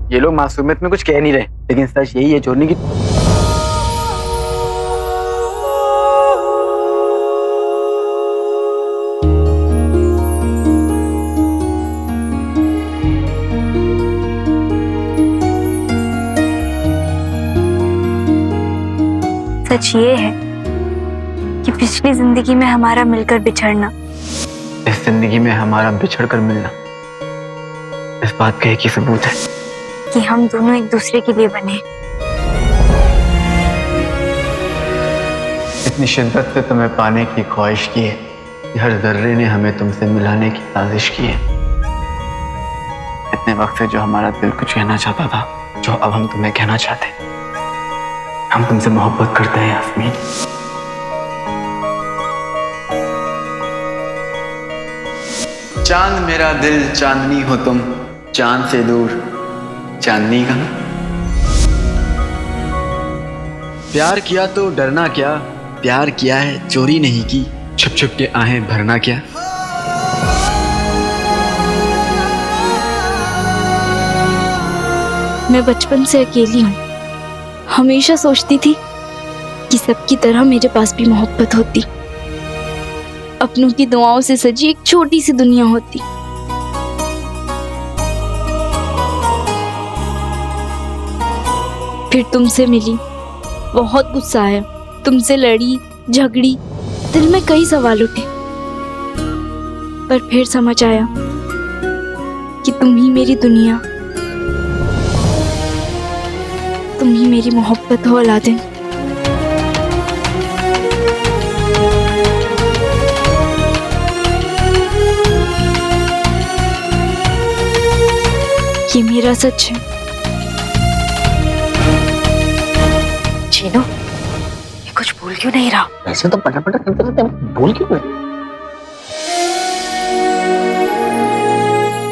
ये लोग मासूमियत में कुछ कह नहीं रहे, लेकिन सच यही है चोरनी की। सच ये है कि पिछली जिंदगी में हमारा मिलकर बिछड़ना, इस जिंदगी में हमारा बिछड़कर मिलना इस बात का एक ही सबूत है कि हम दोनों एक दूसरे के लिए बने। इतनी शिद्दत से तुम्हें पाने की ख्वाहिश की है कि हर जर्रे ने हमें तुमसे मिलाने की साजिश की है। इतने वक्त से जो हमारा दिल कुछ कहना चाहता था, जो अब हम तुम्हें कहना चाहते हैं। हम तुमसे मोहब्बत करते हैं यास्मीन। चांद मेरा दिल, चांदनी हो तुम, चांद से दूर चांदनी का। प्यार किया तो डरना क्या, प्यार किया है चोरी नहीं की, छुप छुप के आहें भरना क्या। मैं बचपन से अकेली हूँ। हमेशा सोचती थी कि सबकी तरह मेरे पास भी मोहब्बत होती, अपनों की दुआओं से सजी एक छोटी सी दुनिया होती। फिर तुमसे मिली, बहुत गुस्सा आया, तुमसे लड़ी झगड़ी, दिल में कई सवाल उठे, पर फिर समझ आया कि तुम ही मेरी दुनिया, तुम ही मेरी मोहब्बत हो अलादीन। ये मेरा सच है। चीनू, ये कुछ बोल क्यों नहीं रहा? ऐसे तो पटा पटा करते रहते हैं, बोल क्यों नहीं?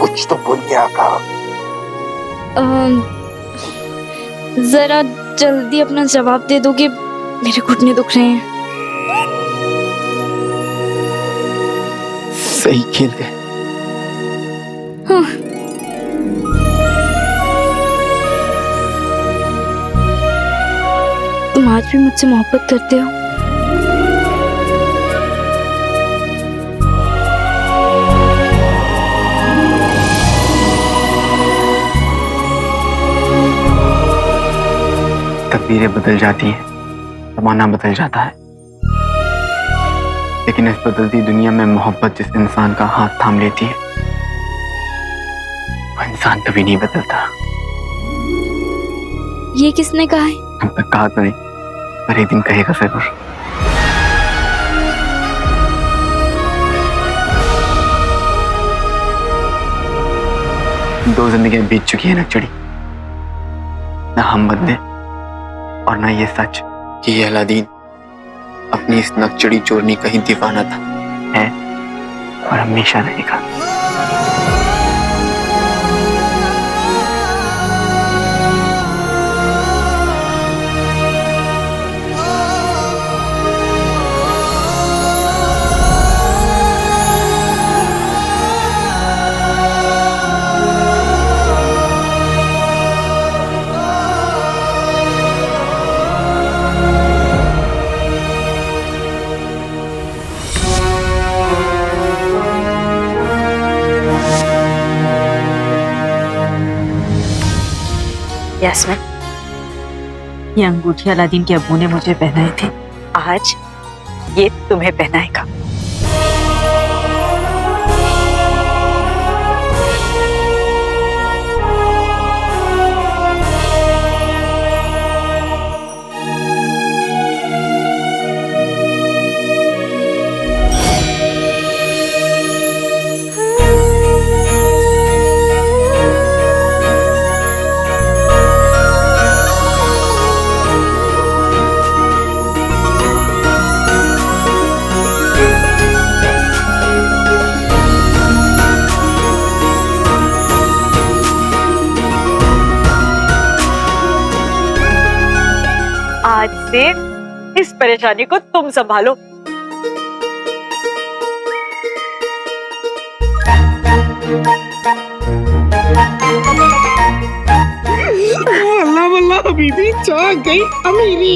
कुछ तो बोल क्या कहा? जरा जल्दी अपना जवाब दे दोगे, मेरे घुटने दुख रहे हैं। सही खेल गए। हाँ। तुम आज भी मुझसे मोहब्बत करते हो? तकदीरें बदल जाती हैं, ज़माना बदल जाता है, लेकिन इस बदलती दुनिया में मोहब्बत जिस इंसान का हाथ थाम लेती है, वो इंसान कभी नहीं बदलता। ये किसने कहा है? अब तक कहा तो नहीं, पर एक दिन कहेगा जरूर। दो जिंदगियां बीत चुकी है नकचड़ी, ना हम बदले और ना ये सच कि ये अलादीन अपनी इस नकचड़ी चोरनी का ही दीवाना था, है और हमेशा रहेगा। यास्मीन, ये अंगूठी अलादीन के अब्बू ने मुझे पहनाई थी, आज ये तुम्हें पहनाएगा। आज से इस परेशानी को तुम संभालो। अल्लाह वल्लाह बीबी चाह गई अमीरी।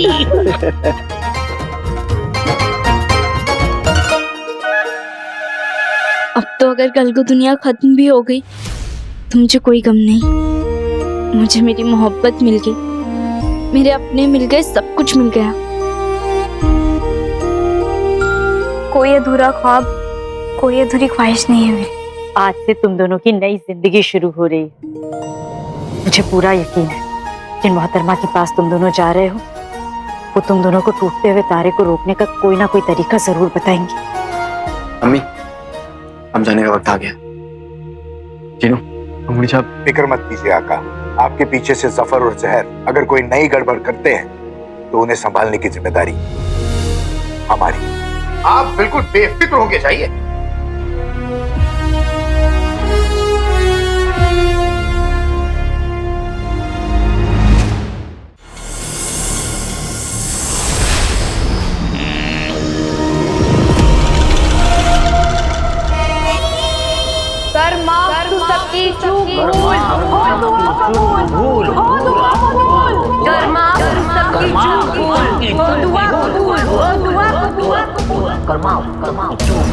अब तो अगर कल को दुनिया खत्म भी हो गई तो मुझे कोई गम नहीं। मुझे मेरी मोहब्बत मिल गई, मेरे अपने मिल गए, सब कुछ मिल गया। कोई अधूरा ख्वाब, कोई अधूरी ख्वाहिश नहीं है मेरी। आज से तुम दोनों की नई जिंदगी शुरू हो रही है। मुझे पूरा यकीन है जिन मोहतरमा के पास तुम दोनों जा रहे हो वो तुम दोनों को टूटते हुए तारे को रोकने का कोई ना कोई तरीका जरूर बताएंगी। अम्मी, हम जाने का वक्त आ गया। जीनू, उंगली छाप। फिक्र मत कीजिए आका, आपके पीछे से जफर और जहर अगर कोई नई गड़बड़ करते हैं तो उन्हें संभालने की जिम्मेदारी हमारी। आप बिल्कुल बेफिक्र होके जाइए। सबकी चूक भूल हो दुआ कबूल, हो दुआ कबूल, कर्मा सबकी चूक भूल हो दुआ कबूल, हो दुआ कबूल, कर्मा चूक।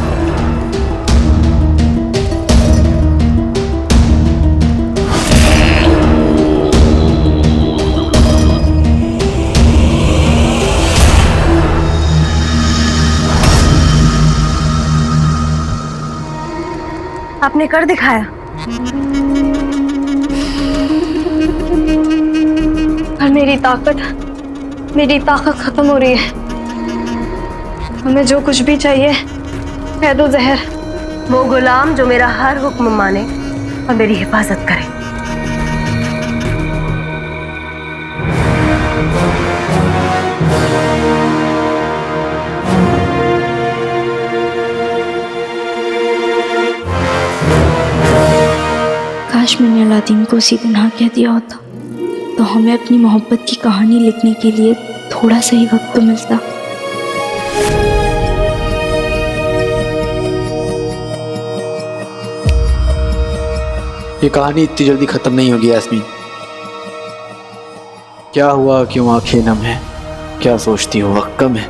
आपने कर दिखाया। पर मेरी ताकत खत्म हो रही है। हमें जो कुछ भी चाहिए कह दो जहर। वो गुलाम जो मेरा हर हुक्म माने और मेरी हिफाजत करे। काश मैंने अलादीन को उसी दिन हाँ कह दिया होता तो हमें अपनी मोहब्बत की कहानी लिखने के लिए थोड़ा सा ही वक्त तो मिलता। ये कहानी इतनी जल्दी खत्म नहीं होगी यास्मीन। क्या हुआ, क्यों आंखें नम है, क्या सोचती हो वक्त कम है,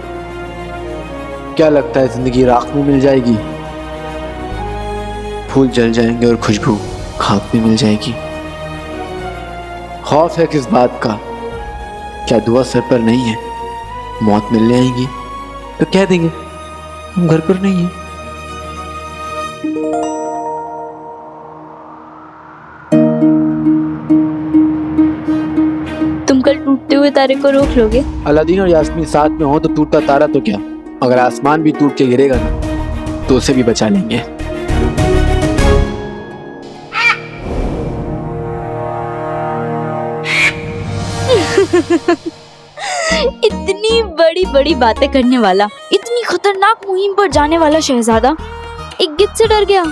क्या लगता है जिंदगी राख में मिल जाएगी, फूल जल जाएंगे और खुशबू खाक में मिल जाएगी। खौफ है किस बात का, क्या दुआ सर पर नहीं है, मौत मिलने आएगी तो कह देंगे हम घर पर नहीं है। तुम कल टूटते हुए तारे को रोक लोगे? अलादीन और यास्मीन साथ में हो तो टूटता तारा तो क्या, अगर आसमान भी टूट के गिरेगा ना तो उसे भी बचा लेंगे। इतनी बड़ी बड़ी बातें करने वाला, इतनी खतरनाक मुहिम पर जाने वाला शहजादा एक गिद्ध से डर गया।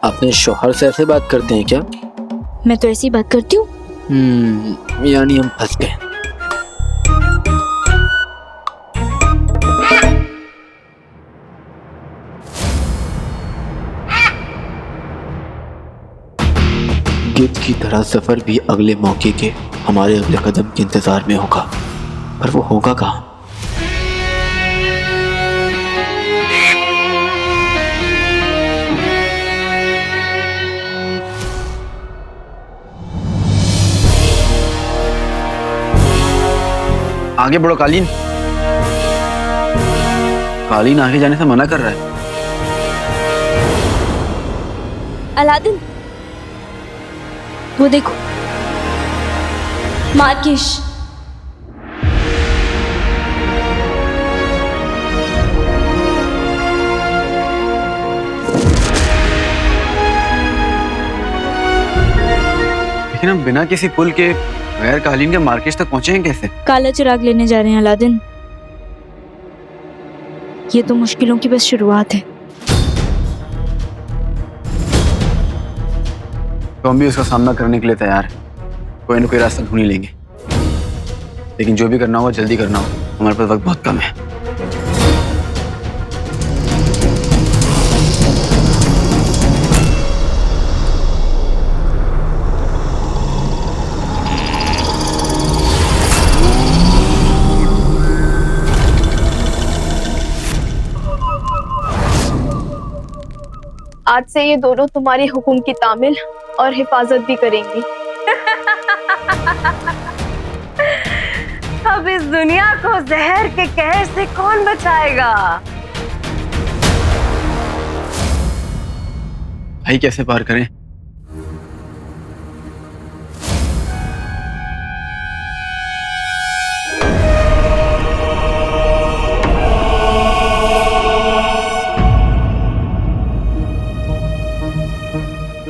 अपने शोहर से ऐसे बात करते हैं क्या? मैं तो ऐसी बात करती हूँ। यानी हम फंस गए। गिद्ध की तरह सफर भी अगले मौके के, हमारे अगले कदम के इंतजार में होगा, पर वो होगा कहाँ? आगे बढ़ो कालीन। कालीन आगे जाने से मना कर रहा है। अलादीन, वो देखो मार्किश। लेकिन हम बिना किसी पुल के गैर कालीन के मार्किश तक पहुंचे हैं कैसे? काला चिराग लेने जा रहे हैं अलादीन। ये तो मुश्किलों की बस शुरुआत है। तो हम भी उसका सामना करने के लिए तैयार हैं। कोई ना कोई रास्ता ढूंढ ही लेंगे, लेकिन जो भी करना होगा जल्दी करना होगा, हमारे पास वक्त बहुत कम है। आज से ये दोनों तुम्हारे हुक्म की तामील और हिफाजत भी करेंगी। अब इस दुनिया को जहर के कहर से कौन बचाएगा? भाई कैसे पार करें?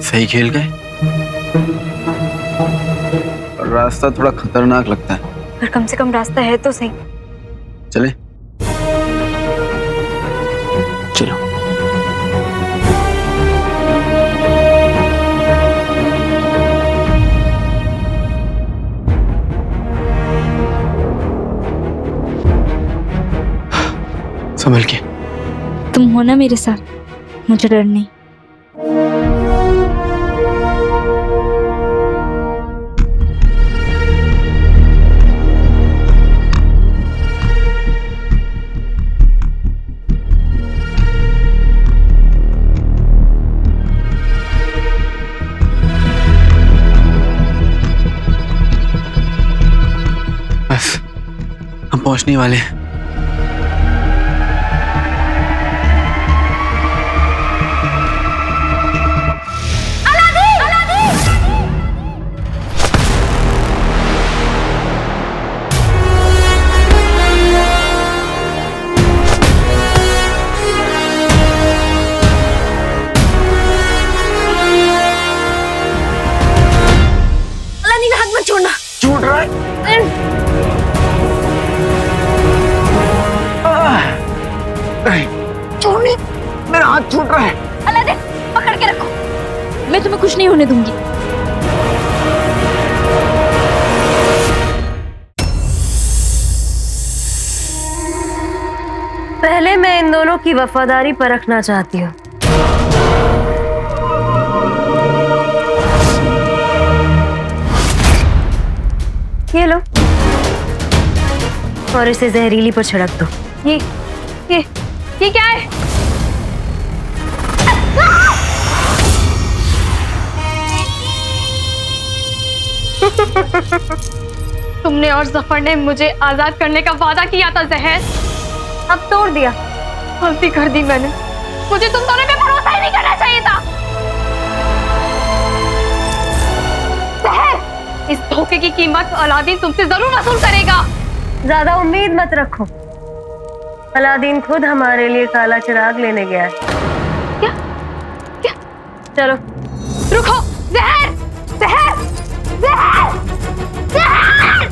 सही खेल गए। रास्ता थोड़ा खतरनाक लगता है, पर कम से कम रास्ता है तो सही। चले चलो। संभल के। तुम हो ना मेरे साथ, मुझे डर नहीं। बस हम पहुंचने वाले हैं। अलादीन हाथ मत छोड़ना। छूट रहा है। छोड़नी, मेरा हाथ छूट रहा है। अलादीन पकड़ के रखो, मैं तुम्हें कुछ नहीं होने दूंगी। पहले मैं इन दोनों की वफादारी परखना चाहती हूँ। ये लो और इसे जहरीली पर छिड़क दो। ये क्या है? तुमने और जफर ने मुझे आजाद करने का वादा किया था जहर, अब तोड़ दिया। गलती कर दी मैंने। मुझे तुम दोनों पे भरोसा ही नहीं करना चाहिए था। जहर, इस धोखे की कीमत अलादीन तुमसे जरूर वसूल करेगा। ज्यादा उम्मीद मत रखो, अलादीन खुद हमारे लिए काला चिराग लेने गया है। क्या? क्या? चलो रुको। जहर, जहर, जहर, जहर!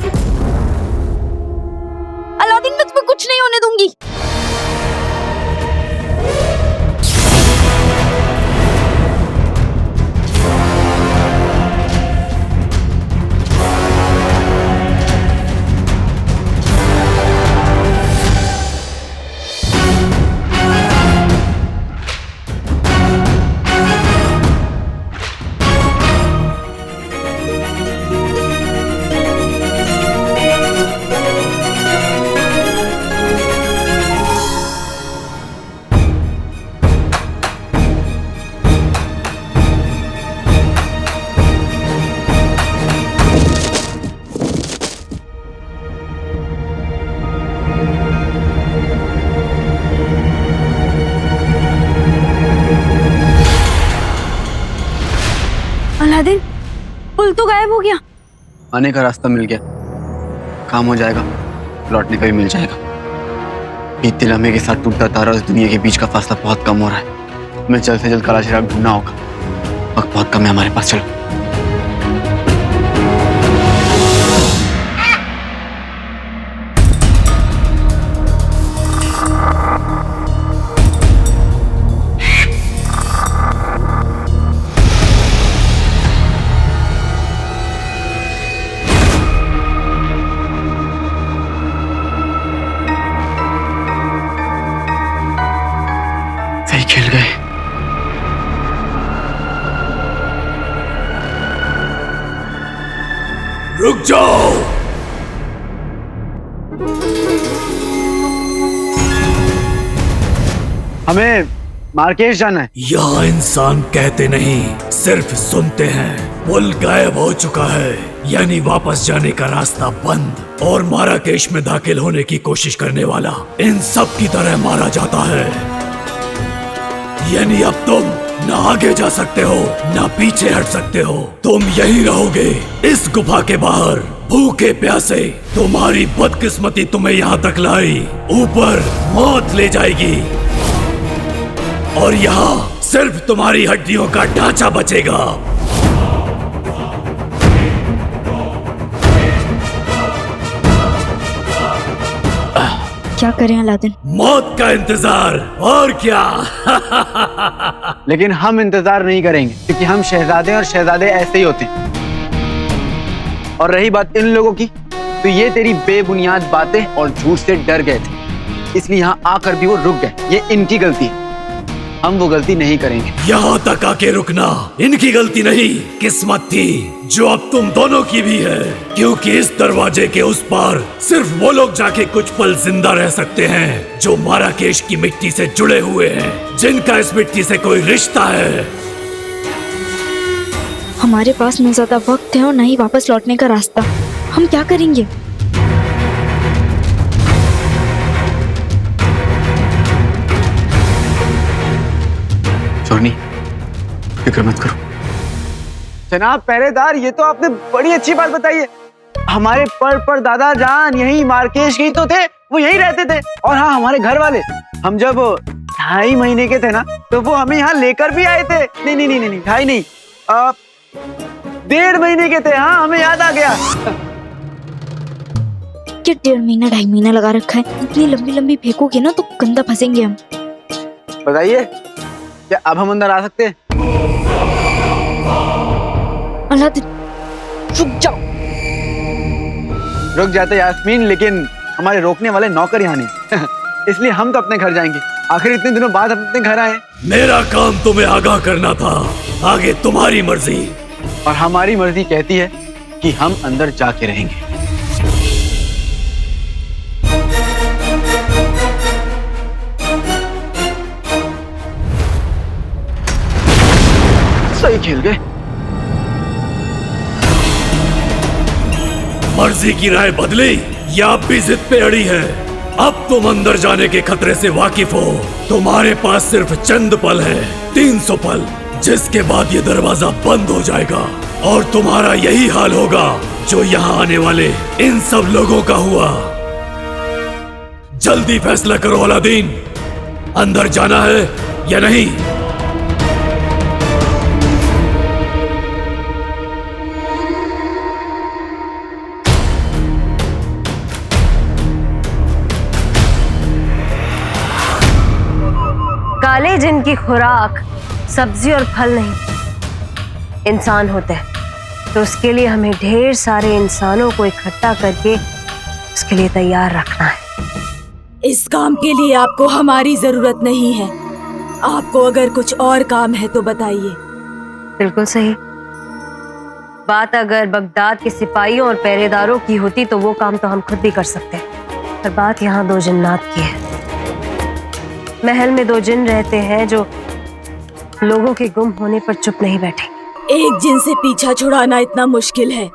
अलादीन मैं तुम्हें कुछ नहीं होने दूंगी। अलादीन, पुल तो गायब हो गया। आने का रास्ता मिल गया, काम हो जाएगा, लौटने का भी मिल जाएगा। बीतते लम्हे के साथ टूटता तारा उस दुनिया के बीच का फासला बहुत कम हो रहा है। हमें जल्द से जल्द काला चिराग ढूंढना होगा, वक्त बहुत कम है हमारे पास। चलो। सही खेल गए। रुक जाओ। हमें मार्केश जाना है। यहाँ इंसान कहते नहीं सिर्फ सुनते हैं। पुल गायब हो चुका है, यानी वापस जाने का रास्ता बंद, और माराकेश में दाखिल होने की कोशिश करने वाला इन सब की तरह मारा जाता है। यानी अब तुम न आगे जा सकते हो न पीछे हट सकते हो, तुम यही रहोगे इस गुफा के बाहर भूखे प्यासे। तुम्हारी बदकिस्मती तुम्हें यहाँ तक लाई, ऊपर मौत ले जाएगी और यहाँ सिर्फ तुम्हारी हड्डियों का ढांचा बचेगा। क्या करें अलादीन? मौत का इंतजार, और क्या। लेकिन हम इंतजार नहीं करेंगे, क्योंकि हम शहजादे और शहजादे ऐसे ही होते हैं। और रही बात इन लोगों की, तो ये तेरी बेबुनियाद बातें और झूठ से डर गए थे, इसलिए यहाँ आकर भी वो रुक गए। ये इनकी गलती है, हम वो गलती नहीं करेंगे। यहाँ तक आके रुकना इनकी गलती नहीं, किस्मत थी, जो अब तुम दोनों की भी है, क्योंकि इस दरवाजे के उस पार सिर्फ वो लोग जाके कुछ पल जिंदा रह सकते हैं जो माराकेश की मिट्टी से जुड़े हुए हैं, जिनका इस मिट्टी से कोई रिश्ता है। हमारे पास न ज्यादा वक्त है और न ही वापस लौटने का रास्ता। हम क्या करेंगे? चोरनी, फिक्र मत करो। जनाब पहरेदार, ये तो आपने बड़ी अच्छी बात बताई है। हमारे पर दादा जान यही मार्केश ही तो थे, वो यहीं रहते थे। और हाँ, हमारे घर वाले, हम जब 2.5 महीने के थे ना, तो वो हमें यहाँ लेकर भी आए थे। नहीं नहीं नहीं नहीं, 2.5 नहीं, 1.5 महीने के थे। हाँ, हमें याद आ गया। क्या 1.5 महीना 2.5 महीना लगा रखा है? इतनी लंबी लंबी फेंकोगे ना तो गंदा फंसेंगे हम। बताइए, क्या अब हम अंदर आ सकते हैं? अलादीन, रुक जाओ। रुक जाते यास्मीन, लेकिन हमारे रोकने वाले नौकर यहाँ नहीं। इसलिए हम तो अपने घर जाएंगे। आखिर इतने दिनों बाद हम अपने घर आए। मेरा काम तुम्हें आगाह करना था, आगे तुम्हारी मर्जी। और हमारी मर्जी कहती है कि हम अंदर जाके रहेंगे। सही खेल गए। मर्जी की राय बदली या अब भी जिद पे अड़ी है? अब तुम अंदर जाने के खतरे से वाकिफ हो। तुम्हारे पास सिर्फ चंद पल है, 300 पल, जिसके बाद ये दरवाजा बंद हो जाएगा और तुम्हारा यही हाल होगा जो यहाँ आने वाले इन सब लोगों का हुआ। जल्दी फैसला करो अलादीन, अंदर जाना है या नहीं? काले जिन की खुराक सब्जी और फल नहीं, इंसान होते हैं। तो उसके लिए हमें ढेर सारे इंसानों को इकट्ठा करके उसके लिए तैयार रखना है। इस काम के लिए आपको हमारी जरूरत नहीं है। आपको अगर कुछ और काम है तो बताइए। बिल्कुल सही बात। अगर बगदाद के सिपाहियों और पहरेदारों की होती तो वो काम तो हम खुद भी कर सकते हैं, पर बात यहाँ 2 जिन्नात की है। महल में 2 जिन रहते हैं जो लोगों के गुम होने पर चुप नहीं बैठे। एक जिन से पीछा छुड़ाना इतना मुश्किल है,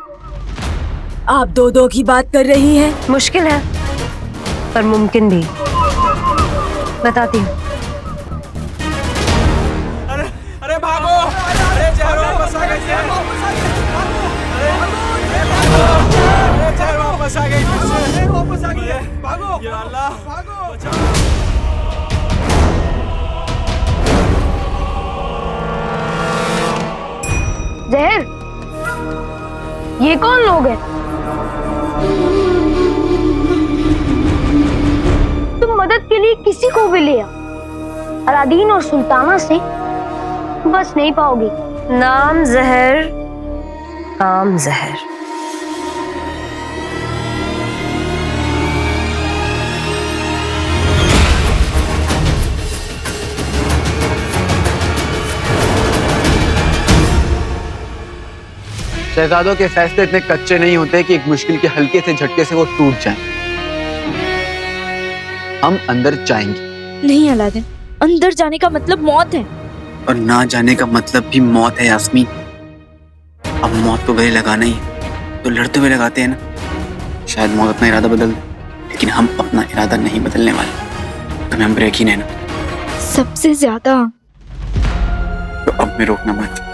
आप 2 की बात कर रही हैं। मुश्किल है पर मुमकिन भी। बताती हूँ। अरे भागो! अरे जहर वापस आ गई है! अरे जहर वापस आ गई! फिर से वापस आ गई है! भागो! या अल्लाह! भागो! जहर, ये कौन लोग हैं? तुम मदद के लिए किसी को भी ले आओ, अलादीन और सुल्ताना से बस नहीं पाओगी। नाम जहर, काम जहर। शहजादों के फैसले इतने कच्चे नहीं होते कि एक मुश्किल के हल्के से झटके से वो टूट जाएं। हम अंदर जाएंगे। नहीं अलादीन, अंदर जाने का मतलब मौत है। और ना जाने का मतलब भी मौत है यास्मीन। अब मौत को गले लगाना ही है तो लड़ते हुए लगाते हैं ना। शायद मौत अपना इरादा बदल दे, लेकिन हम अपना इरादा नहीं बदलने वाले। तुम्हें हम पर यकीन है ना? सबसे ज्यादा। तो अब मैं रोकना मत।